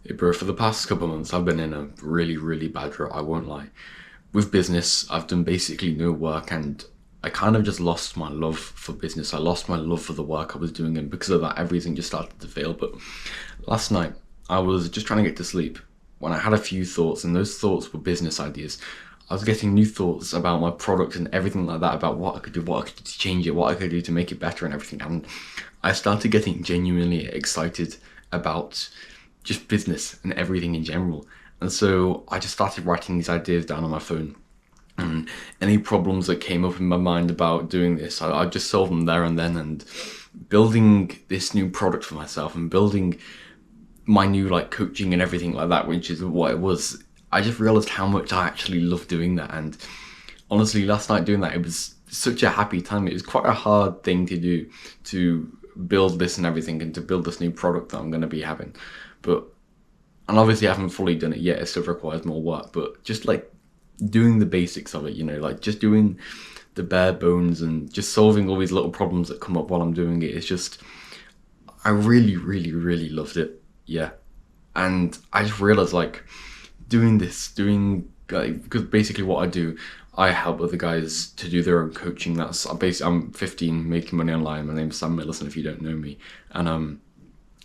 Hey bro, for the past couple of months, I've been in a really bad rut, I won't lie. With business, I've done basically no work and I kind of just lost my love for business. I lost my love for the work I was doing, and because of that, everything just started to fail. But last night, I was just trying to get to sleep when I had a few thoughts, and those thoughts were business ideas. I was getting new thoughts about my product and everything like that, about what I could do, what I could do to change it, what I could do to make it better and everything. And I started getting genuinely excited about just business and everything in general. And so I just started writing these ideas down on my phone. And any problems that came up in my mind about doing this, I just solve them there and then. And building this new product for myself and building my new like coaching and everything like that, which is what it was, I just realized how much I actually love doing that. And honestly, last night doing that, it was such a happy time. It was quite a hard thing to do, to build this and everything, and to build this new product that I'm going to be having. But, and obviously I haven't fully done it yet, it still requires more work, but just like doing the basics of it, you know, like just doing the bare bones and just solving all these little problems that come up while I'm doing it. It's just, I really loved it. Yeah. And I just realized like doing like, because basically what I do, I help other guys to do their own coaching. That's basically, I'm 15, making money online. My name's Sam Millison, if you don't know me.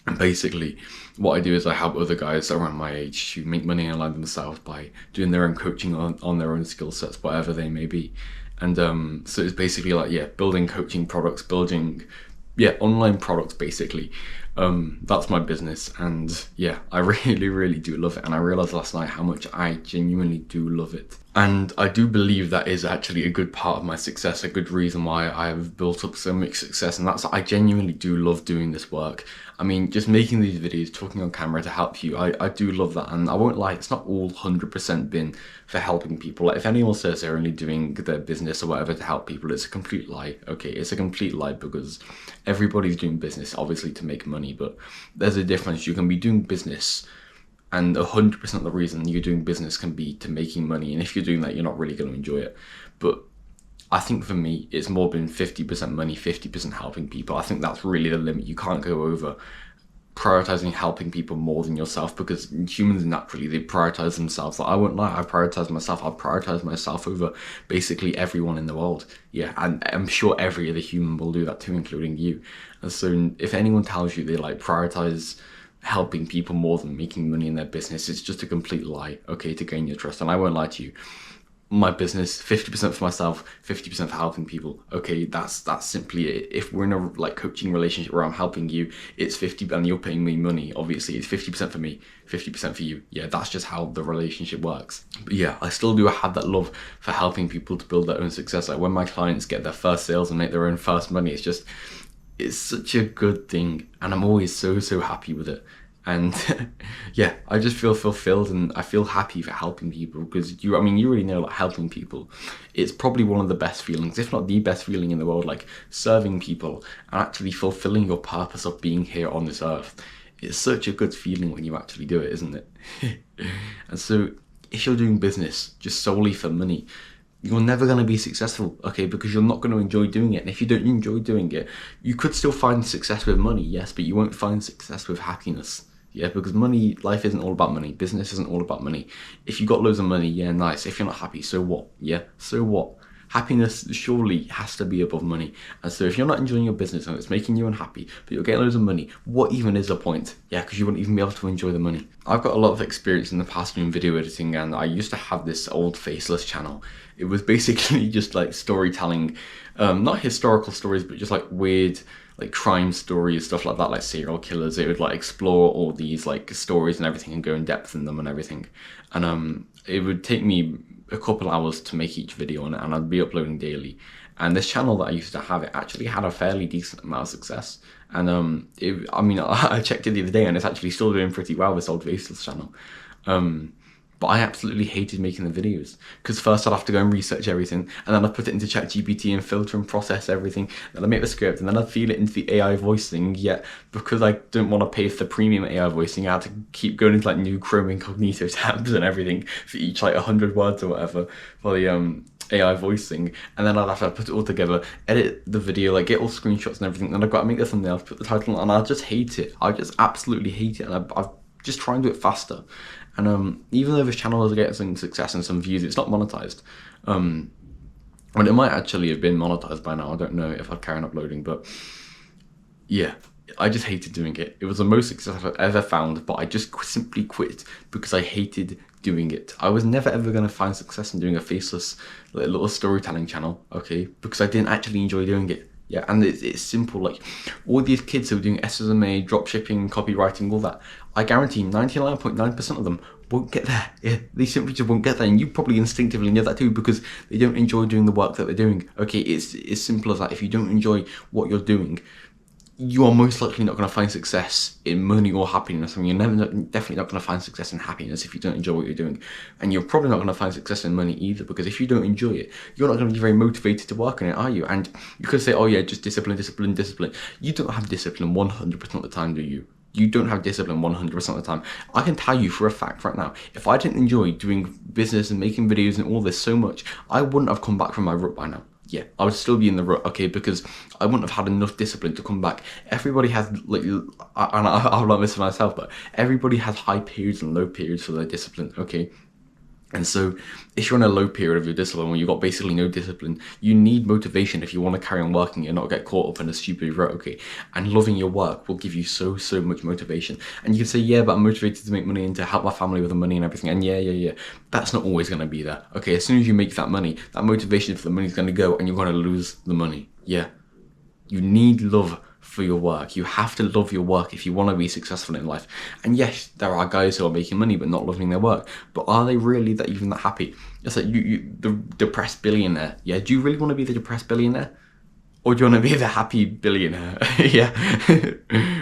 And basically, what I do is I help other guys around my age to make money online themselves by doing their own coaching on their own skill sets, whatever they may be. And so it's basically like, yeah, building coaching products, building, yeah, online products basically. That's my business, and yeah, I really do love it. And I realized last night how much I genuinely do love it. And I do believe that is actually a good part of my success, a good reason why I have built up so much success. And that's, I genuinely do love doing this work. I mean, just making these videos, talking on camera to help you, I do love that. And I won't lie, it's not all 100% been for helping people. Like, if anyone says they're only doing their business or whatever to help people, it's a complete lie. Okay, it's a complete lie, because everybody's doing business obviously to make money, but there's a difference. You can be doing business and 100% of the reason you're doing business can be to making money. And if you're doing that, you're not really going to enjoy it. But I think for me, it's more been 50% money, 50% helping people. I think that's really the limit. You can't go over prioritizing helping people more than yourself, because humans naturally, they prioritize themselves. Like, I won't lie, I prioritize myself. I prioritize myself over basically everyone in the world. Yeah, and I'm sure every other human will do that too, including you. And so if anyone tells you they like prioritize helping people more than making money in their business, it's just a complete lie, okay, to gain your trust. And I won't lie to you, my business, 50% for myself, 50% for helping people. Okay, that's simply it. If we're in a like coaching relationship where I'm helping you, it's 50 and you're paying me money, obviously it's 50% for me, 50% for you. Yeah, that's just how the relationship works. But yeah, I still do have that love for helping people to build their own success. Like when my clients get their first sales and make their own first money, it's such a good thing, and I'm always so happy with it. And yeah, I just feel fulfilled and I feel happy for helping people, because you already know, like, helping people, it's probably one of the best feelings, if not the best feeling in the world. Like serving people and actually fulfilling your purpose of being here on this earth, it's such a good feeling when you actually do it, isn't it? And so if you're doing business just solely for money, you're never going to be successful, okay, because you're not going to enjoy doing it. And if you don't enjoy doing it, you could still find success with money, yes, but you won't find success with happiness. Yeah, because money, life isn't all about money. Business isn't all about money. If you got loads of money, yeah, nice. If you're not happy, so what? Yeah, so what? Happiness surely has to be above money. And so if you're not enjoying your business and it's making you unhappy, but you're getting loads of money, what even is the point? Yeah, because you wouldn't even be able to enjoy the money. I've got a lot of experience in the past in video editing, and I used to have this old faceless channel. It was basically just like storytelling, not historical stories, but just like weird, like crime stories, stuff like that, like serial killers. It would like explore all these like stories and everything and go in depth in them and everything. And it would take me a couple hours to make each video on it, and I'd be uploading daily. And this channel that I used to have, it actually had a fairly decent amount of success. And I checked it the other day and it's actually still doing pretty well, this old faceless channel. But I absolutely hated making the videos, because first I'd have to go and research everything, and then I'd put it into ChatGPT and filter and process everything, then I'd make the script, and then I'd feed it into the AI voice thing. Yet because I didn't want to pay for the premium AI voicing, I had to keep going into like new Chrome Incognito tabs and everything for each like 100 words or whatever for the AI voice thing, and then I'd have to put it all together, edit the video, like get all screenshots and everything, then I've got to make the thumbnail, put the title on, and I just hate it. I just absolutely hate it, and I've just try and do it faster. And even though this channel is getting some success and some views, it's not monetized. And it might actually have been monetized by now. I don't know if I'd carry on uploading, but yeah, I just hated doing it. It was the most success I've ever found, but I just simply quit because I hated doing it. I was never ever going to find success in doing a faceless little storytelling channel, okay, because I didn't actually enjoy doing it. Yeah, and it's simple. Like, all these kids who are doing SMMA, dropshipping, copywriting, all that, I guarantee 99.9% of them won't get there. Yeah, they simply just won't get there, and you probably instinctively know that too, because they don't enjoy doing the work that they're doing. Okay, it's as simple as that. If you don't enjoy what you're doing, you are most likely not going to find success in money or happiness. I mean, you're definitely not going to find success in happiness if you don't enjoy what you're doing. And you're probably not going to find success in money either, because if you don't enjoy it, you're not going to be very motivated to work on it, are you? And you could say, oh yeah, just discipline, discipline, discipline. You don't have discipline 100% of the time, do you? You don't have discipline 100% of the time. I can tell you for a fact right now, if I didn't enjoy doing business and making videos and all this so much, I wouldn't have come back from my rut by now. Yeah, I would still be in the rut, okay, because I wouldn't have had enough discipline to come back. Everybody has, like, and I've learned this for myself, but everybody has high periods and low periods for their discipline, okay? And so if you're in a low period of your discipline where you've got basically no discipline, you need motivation if you want to carry on working and not get caught up in a stupid rut, okay? And loving your work will give you so much motivation. And you can say, yeah, but I'm motivated to make money and to help my family with the money and everything. And yeah. That's not always going to be there, okay? As soon as you make that money, that motivation for the money is going to go and you're going to lose the money, yeah? You need love for your work. You have to love your work if you want to be successful in life. And yes, there are guys who are making money but not loving their work. But are they really even that happy? It's like the depressed billionaire. Yeah, do you really want to be the depressed billionaire? Or do you want to be the happy billionaire? Yeah.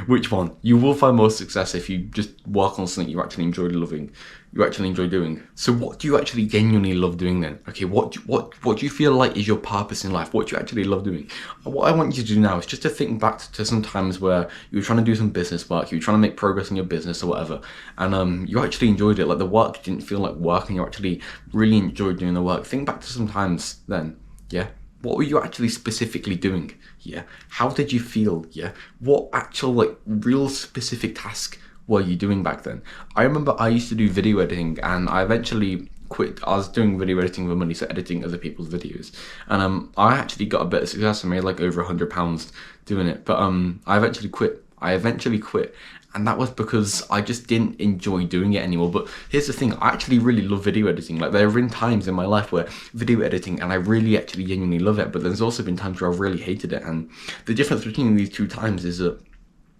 Which one? You will find more success if you just work on something you actually enjoy loving, you actually enjoy doing. So what do you actually genuinely love doing then? Okay, what do you feel like is your purpose in life? What do you actually love doing? What I want you to do now is just to think back to some times where you were trying to do some business work, you were trying to make progress in your business or whatever, and you actually enjoyed it. Like, the work didn't feel like work and you actually really enjoyed doing the work. Think back to some times then, yeah? What were you actually specifically doing? Yeah. How did you feel? Yeah. What actual, like, real specific task were you doing back then? I remember I used to do video editing, and I eventually quit. I was doing video editing for money, so editing other people's videos. And I actually got a bit of success. I made like over £100 doing it. But I eventually quit. And that was because I just didn't enjoy doing it anymore. But here's the thing, I actually really love video editing. Like, there have been times in my life where video editing, and I really actually genuinely love it, but there's also been times where I've really hated it. And the difference between these two times is that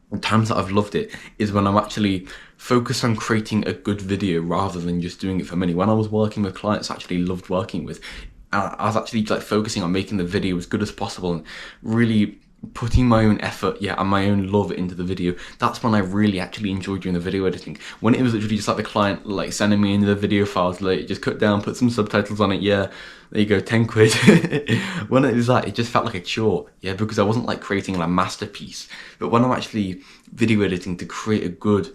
the times that I've loved it is when I'm actually focused on creating a good video rather than just doing it for money. When I was working with clients I actually loved working with, I was actually like focusing on making the video as good as possible and really putting my own effort, and my own love into the video. That's when I really actually enjoyed doing the video editing. When it was literally just like the client like sending me into the video files, like, just cut down, put some subtitles on it, there you go, 10 quid. When it was that, it just felt like a chore, because I wasn't like creating a masterpiece. But when I'm actually video editing to create a good,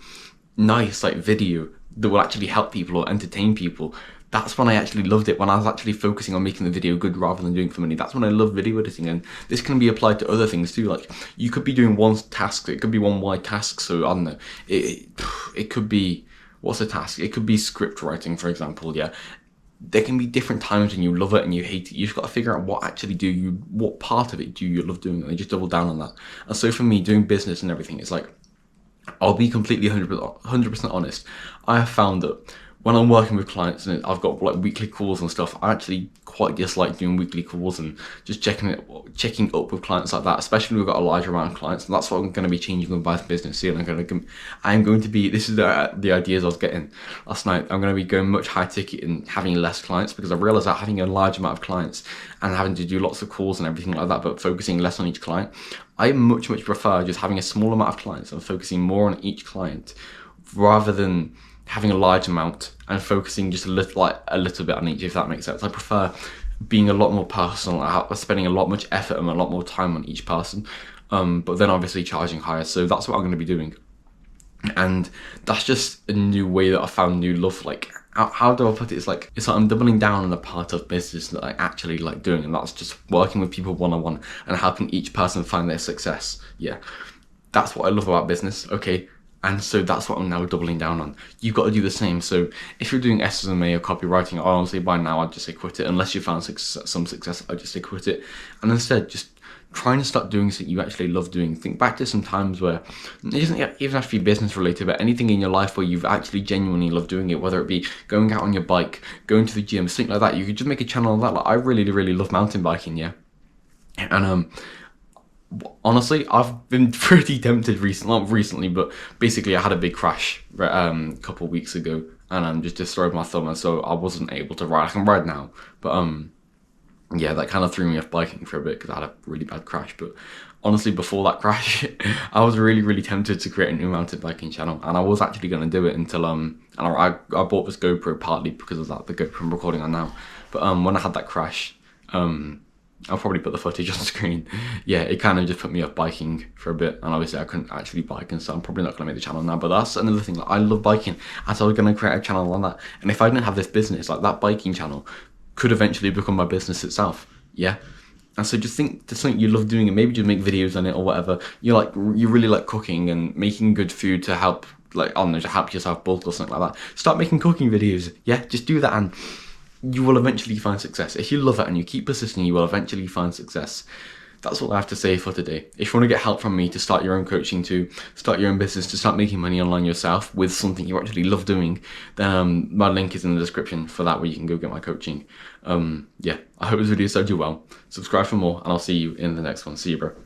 nice like video that will actually help people or entertain people, that's when I actually loved it, when I was actually focusing on making the video good rather than doing it for money. That's when I love video editing. And this can be applied to other things too. Like, you could be doing one task, it could be one wide task, so I don't know, it could be, what's a task? It could be script writing, for example. There can be different times when you love it and you hate it. You've got to figure out what part of it do you love doing, and you just double down on that. And so for me, doing business and everything, it's like, I'll be completely 100% honest. I have found that when I'm working with clients and I've got like weekly calls and stuff, I actually quite dislike doing weekly calls and just checking up with clients like that, especially when we've got a larger amount of clients. And that's what I'm going to be changing with my business soon. I'm going to be, this is the ideas I was getting last night. I'm going to be going much high ticket and having less clients, because I realized that having a large amount of clients and having to do lots of calls and everything like that, but focusing less on each client, I much prefer just having a small amount of clients and focusing more on each client rather than having a large amount and focusing just a little bit on each, if that makes sense. I prefer being a lot more personal, spending a lot much effort and a lot more time on each person, but then obviously charging higher. So that's what I'm going to be doing, and that's just a new way that I found new love. Like, how do I put it? It's like I'm doubling down on the part of business that I actually like doing, and that's just working with people one-on-one and helping each person find their success. That's what I love about business, okay? And so that's what I'm now doubling down on. You've got to do the same. So if you're doing SMMA or copywriting, honestly, by now I'd just say quit it. Unless you found some success, I'd just say quit it. And instead, just trying to start doing something you actually love doing. Think back to some times where it doesn't even have to be business related, but anything in your life where you've actually genuinely loved doing it, whether it be going out on your bike, going to the gym, something like that. You could just make a channel on that. Like, I really, really love mountain biking, yeah. And honestly, I've been pretty tempted recently, not recently, but basically I had a big crash a couple of weeks ago, and just destroyed my thumb, and so I wasn't able to ride. I can ride now, but yeah, that kind of threw me off biking for a bit because I had a really bad crash. But honestly, before that crash, I was really, really tempted to create a new mountain biking channel, and I was actually going to do it until and I bought this GoPro partly because of that, the GoPro I'm recording on now. But when I had that crash, I'll probably put the footage on screen. Yeah, it kind of just put me off biking for a bit, and obviously I couldn't actually bike, and so I'm probably not going to make the channel now. But that's another thing, like, I love biking, and so I was going to create a channel on that. And if I didn't have this business, like, that biking channel could eventually become my business itself. Yeah. And so just think to something you love doing, and maybe just make videos on it or whatever. You really like cooking and making good food to help, like, I don't know, to help yourself bulk or something like that. Start making cooking videos. Yeah, just do that, and you will eventually find success. If you love it and you keep persisting, you will eventually find success. That's all I have to say for today. If you want to get help from me to start your own coaching, to start your own business, to start making money online yourself with something you actually love doing, then my link is in the description for that, where you can go get my coaching. Yeah, I hope this video served you well. Subscribe for more, and I'll see you in the next one. See you, bro.